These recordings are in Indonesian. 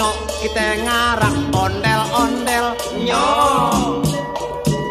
nyok kita ngarang ondel-ondel nyok.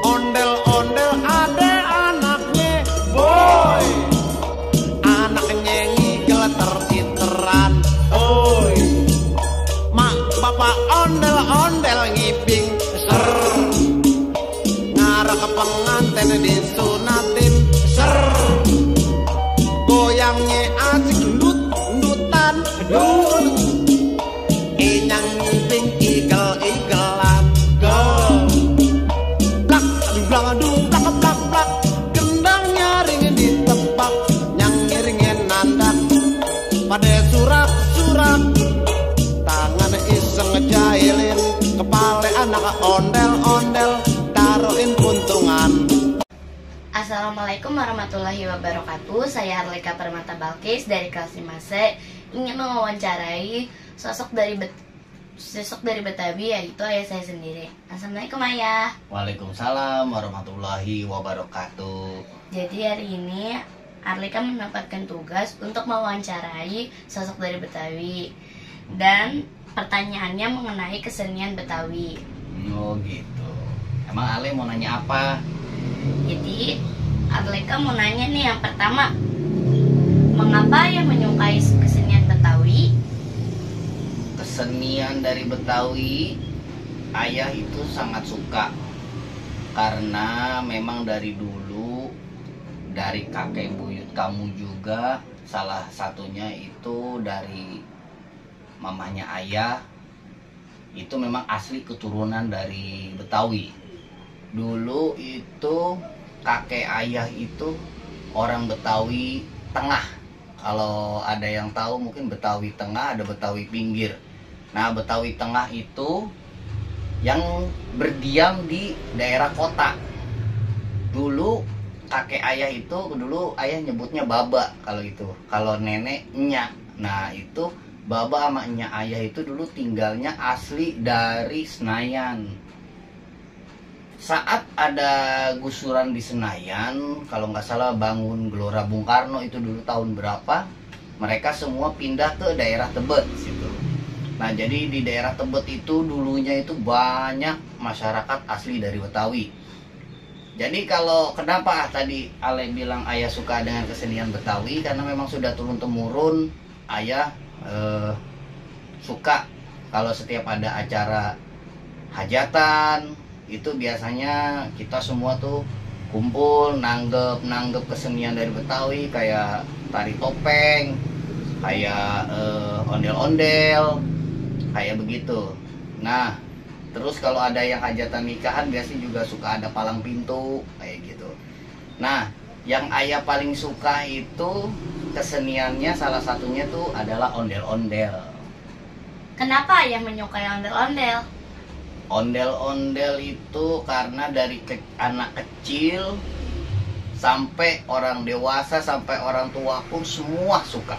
Ondel-ondel ada anaknya boy, anaknya ngigel tertiteran oi. Mak bapak ondel-ondel ngibing ser, ngarang ke pengantin disunatin ser, goyangnya asik ndut-ndutan dut, inyang ngibing igel-igelan go. Blak aduh blak blak blak, gendang nyaring ditebak, nyang ngiringin nandak pada surak-surak, tangan iseng ngejailin kepala anak ondel-ondel taruhin puntungan. Assalamualaikum warahmatullahi wabarakatuh. Saya Harlika Permata Balkis dari kelas 5C ingin mewawancarai sosok dari Betawi, yaitu ayah saya sendiri. Assalamualaikum ayah. Waalaikumsalam warahmatullahi wabarakatuh. Jadi hari ini Arlika mendapatkan tugas untuk mewawancarai sosok dari Betawi, dan pertanyaannya mengenai kesenian Betawi. Oh gitu. Emang Ale mau nanya apa? Jadi Arlika mau nanya nih, yang pertama, mengapa yang menyukai kesenian Betawi? Kesenian dari Betawi, ayah itu sangat suka. Karena memang dari dulu, dari kakek buyut kamu juga, salah satunya itu dari mamanya ayah, itu memang asli keturunan dari Betawi. Dulu itu kakek ayah itu orang Betawi Tengah. Kalau ada yang tahu mungkin Betawi Tengah, ada Betawi Pinggir. Nah, Betawi Tengah itu yang berdiam di daerah kota. Dulu kakek ayah itu, dulu ayah nyebutnya baba kalau itu. Kalau nenek nya. Nah, itu baba sama nya ayah itu dulu tinggalnya asli dari Senayan. Saat ada gusuran di Senayan, kalau nggak salah bangun Gelora Bung Karno itu dulu tahun berapa, mereka semua pindah ke daerah Tebet situ. Nah, jadi di daerah Tebet itu dulunya itu banyak masyarakat asli dari Betawi. Jadi kalau kenapa tadi Ale bilang ayah suka dengan kesenian Betawi, karena memang sudah turun-temurun ayah suka kalau setiap ada acara hajatan itu biasanya kita semua tuh kumpul nanggep kesenian dari Betawi, kayak tari topeng, kayak ondel-ondel, kayak begitu. Nah, terus kalau ada yang hajatan nikahan biasanya juga suka ada palang pintu kayak gitu. Nah, yang ayah paling suka itu keseniannya salah satunya tuh adalah ondel-ondel. Kenapa ayah menyukai ondel-ondel? Ondel-ondel itu karena dari anak kecil sampai orang dewasa, sampai orang tua pun semua suka.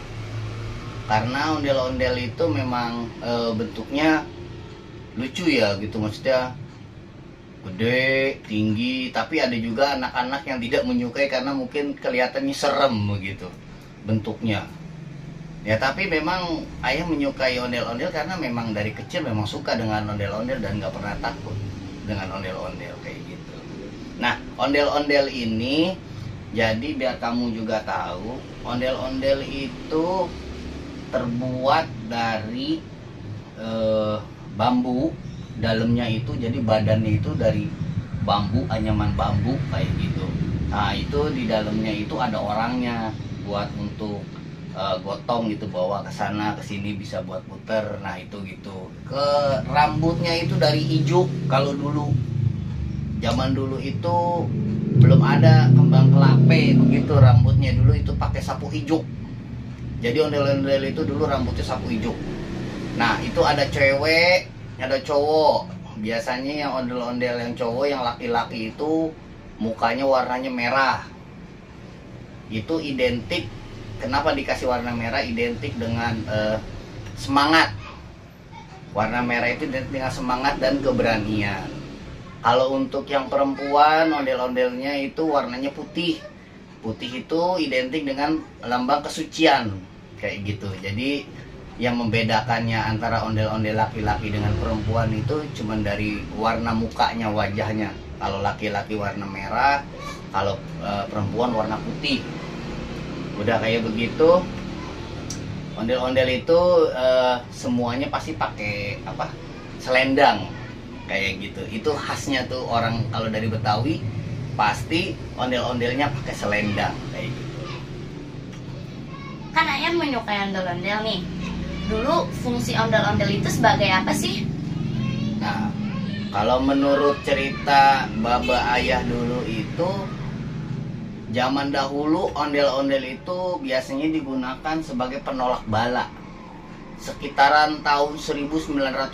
Karena ondel-ondel itu memang bentuknya lucu ya gitu, maksudnya gede, tinggi. Tapi ada juga anak-anak yang tidak menyukai karena mungkin kelihatannya serem begitu bentuknya. Ya, tapi memang ayah menyukai ondel-ondel karena memang dari kecil memang suka dengan ondel-ondel dan nggak pernah takut dengan ondel-ondel kayak gitu. Nah, ondel-ondel ini, jadi biar kamu juga tahu, ondel-ondel itu terbuat dari bambu. Dalamnya itu, jadi badannya itu dari bambu, anyaman bambu kayak gitu. Nah, itu di dalamnya itu ada orangnya buat untuk gotong gitu, bawa ke sana ke sini, bisa buat puter. Nah, itu gitu. Ke rambutnya itu dari ijuk. Kalau dulu zaman dulu itu belum ada kembang kelape begitu, rambutnya dulu itu pakai sapu ijuk. Jadi ondel-ondel itu dulu rambutnya sapu ijuk. Nah, itu ada cewek, ada cowok. Biasanya yang ondel-ondel yang cowok, yang laki-laki itu mukanya warnanya merah. Itu identik. Kenapa dikasih warna merah? Identik dengan semangat. Warna merah itu identik dengan semangat dan keberanian. Kalau untuk yang perempuan, ondel-ondelnya itu warnanya putih. Putih itu identik dengan lambang kesucian kayak gitu. Jadi yang membedakannya antara ondel-ondel laki-laki dengan perempuan itu cuman dari warna mukanya, wajahnya. Kalau laki-laki warna merah, kalau perempuan warna putih. Udah kayak begitu, ondel-ondel itu semuanya pasti pakai apa? Selendang kayak gitu. Itu khasnya tuh orang kalau dari Betawi pasti ondel-ondelnya pakai selendang kayak gitu. Kan ayah menyukai ondel-ondel nih. Dulu fungsi ondel-ondel itu sebagai apa sih? Nah, kalau menurut cerita baba ayah dulu itu, zaman dahulu ondel-ondel itu biasanya digunakan sebagai penolak bala. Sekitaran tahun 1962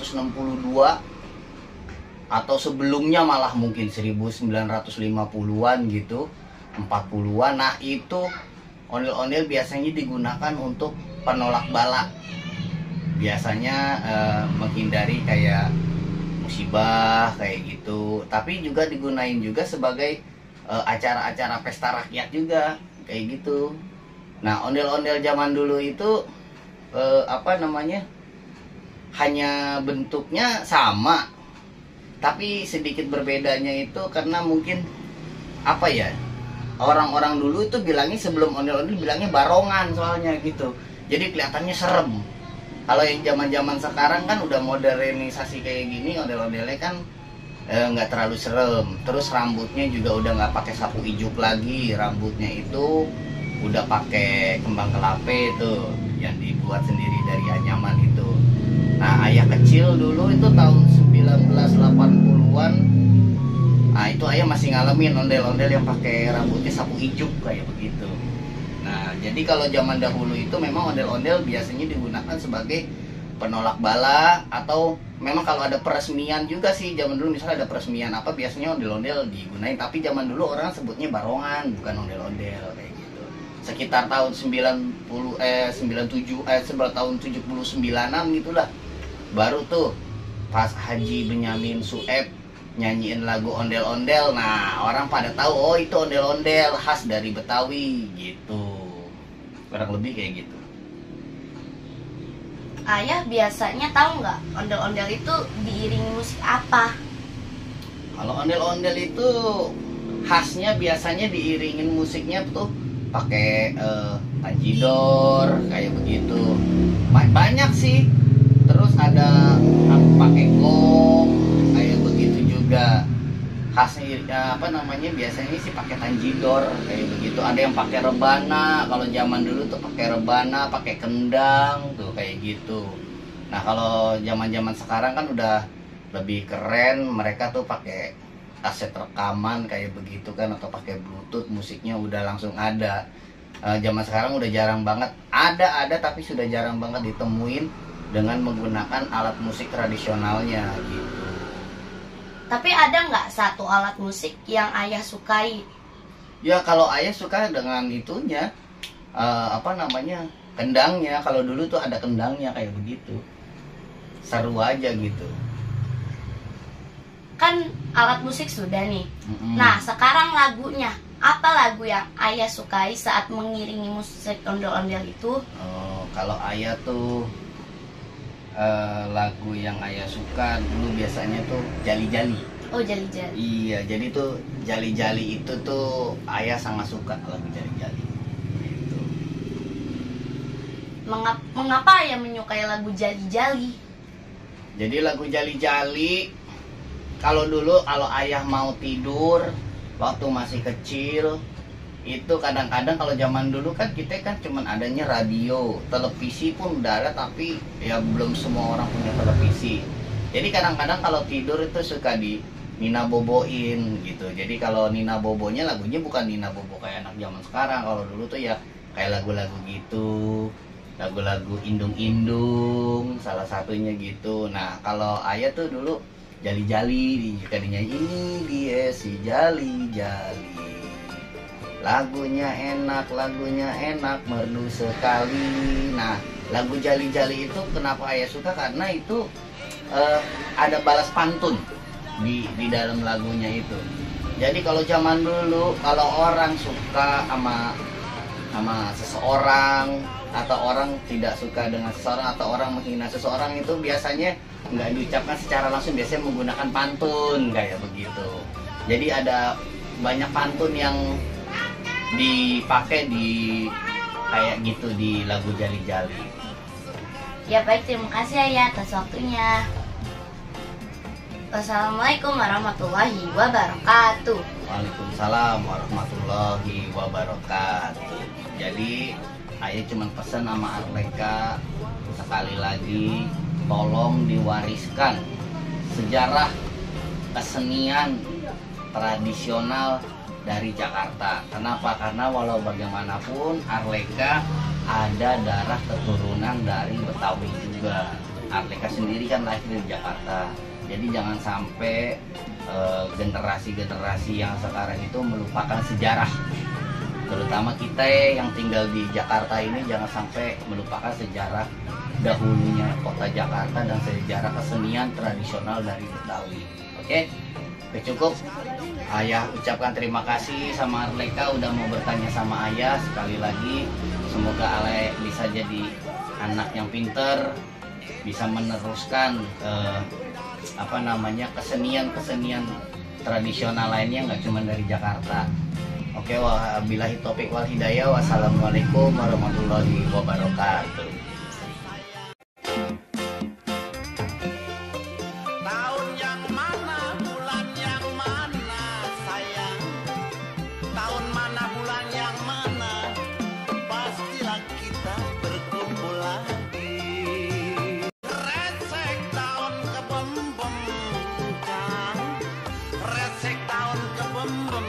atau sebelumnya malah mungkin 1950-an gitu, 40-an. Nah, itu ondel-ondel biasanya digunakan untuk penolak bala. Biasanya menghindari kayak musibah kayak gitu, tapi juga digunain juga sebagai acara-acara pesta rakyat juga kayak gitu. Nah, ondel-ondel zaman dulu itu apa namanya, hanya bentuknya sama, tapi sedikit berbedanya itu karena mungkin apa ya, orang-orang dulu itu bilangnya sebelum ondel-ondel bilangnya barongan soalnya gitu, jadi kelihatannya serem. Kalau yang zaman-zaman sekarang kan udah modernisasi kayak gini, ondel-ondelnya kan nggak terlalu serem. Terus rambutnya juga udah nggak pakai sapu ijuk lagi, rambutnya itu udah pakai kembang kelape tuh yang dibuat sendiri dari anyaman itu. Nah, ayah kecil dulu itu tahun 1980-an. Nah, itu ayah masih ngalamin ondel-ondel yang pakai rambutnya sapu ijuk kayak begitu. Nah, jadi kalau zaman dahulu itu memang ondel-ondel biasanya digunakan sebagai penolak bala, atau memang kalau ada peresmian juga sih. Zaman dulu misalnya ada peresmian apa, biasanya ondel-ondel digunain, tapi zaman dulu orang sebutnya barongan, bukan ondel-ondel kayak gitu. Sekitar tahun 79-an gitulah, baru tuh pas Haji Benyamin Sueb nyanyiin lagu ondel-ondel. Nah, orang pada tahu, oh itu ondel-ondel khas dari Betawi gitu. Kurang lebih kayak gitu. Ayah biasanya tahu nggak ondel-ondel itu diiringi musik apa? Kalau ondel-ondel itu khasnya biasanya diiringin musiknya tuh pakai tanjidor kayak begitu. Banyak sih. Terus ada pakai gong kayak begitu juga. Khasnya apa namanya, biasanya sih pakai tanjidor kayak begitu. Ada yang pakai rebana, kalau zaman dulu tuh pakai rebana, pakai kendang tuh kayak gitu. Nah, kalau zaman-zaman sekarang kan udah lebih keren, mereka tuh pakai kaset rekaman kayak begitu kan, atau pakai bluetooth, musiknya udah langsung ada. Zaman sekarang udah jarang banget, ada tapi sudah jarang banget ditemuin dengan menggunakan alat musik tradisionalnya gitu. Tapi ada nggak satu alat musik yang ayah sukai? Ya, kalau ayah suka dengan itunya, apa namanya, kendangnya. Kalau dulu tuh ada kendangnya kayak begitu, seru aja gitu. Kan alat musik sudah nih. Nah, sekarang lagunya. Apa lagu yang ayah sukai saat mengiringi musik ondel-ondel itu? Oh, kalau ayah tuh lagu yang ayah suka dulu biasanya tuh Jali-Jali. Oh, Jali-Jali. Iya, jadi tuh Jali-Jali itu tuh ayah sangat suka lagu Jali-Jali gitu. Mengapa ayah menyukai lagu Jali-Jali? Jadi lagu Jali-Jali, kalau dulu kalau ayah mau tidur waktu masih kecil, itu kadang-kadang kalau zaman dulu kan kita kan cuman adanya radio, televisi pun udah ada tapi ya belum semua orang punya televisi. Jadi kadang-kadang kalau tidur itu suka di Nina Boboin gitu. Jadi kalau Nina Bobonya lagunya bukan Nina Bobo kayak anak zaman sekarang. Kalau dulu tuh ya kayak lagu-lagu gitu, lagu-lagu indung-indung salah satunya gitu. Nah, kalau ayah tuh dulu Jali-Jali juga dinyanyi, ini dia si Jali-Jali. Lagunya enak, merdu sekali. Nah, lagu Jali-Jali itu kenapa ayah suka? Karena itu ada balas pantun di dalam lagunya itu. Jadi kalau zaman dulu, kalau orang suka sama seseorang, atau orang tidak suka dengan seseorang atau orang menghina seseorang itu biasanya nggak diucapkan secara langsung, biasanya menggunakan pantun kayak begitu. Jadi ada banyak pantun yang dipakai di kayak gitu di lagu Jali-Jali. Ya baik, terima kasih Ayah atas waktunya. Wassalamualaikum warahmatullahi wabarakatuh. Waalaikumsalam warahmatullahi wabarakatuh. Jadi Ayah cuma pesan sama Arleka, sekali lagi tolong diwariskan sejarah kesenian tradisional dari Jakarta. Kenapa? Karena walau bagaimanapun Arleka ada darah keturunan dari Betawi juga. Arleka sendiri kan lahir di Jakarta. Jadi jangan sampai generasi-generasi yang sekarang itu melupakan sejarah. Terutama kita yang tinggal di Jakarta ini jangan sampai melupakan sejarah dahulunya kota Jakarta dan sejarah kesenian tradisional dari Betawi. Oke? Cukup. Ayah ucapkan terima kasih sama Arleka udah mau bertanya sama Ayah. Sekali lagi semoga Ale bisa jadi anak yang pinter, bisa meneruskan kesenian tradisional lainnya, nggak cuma dari Jakarta. Oke, wabillahi taufiq wal hidayah. Wassalamualaikum warahmatullahi wabarakatuh. Tahun yang mana, bulan yang mana sayang? Tahun mana, bulan yang mana? Pastilah kita berkumpul lagi. Resek tahun kebembem, resek tahun kebembem.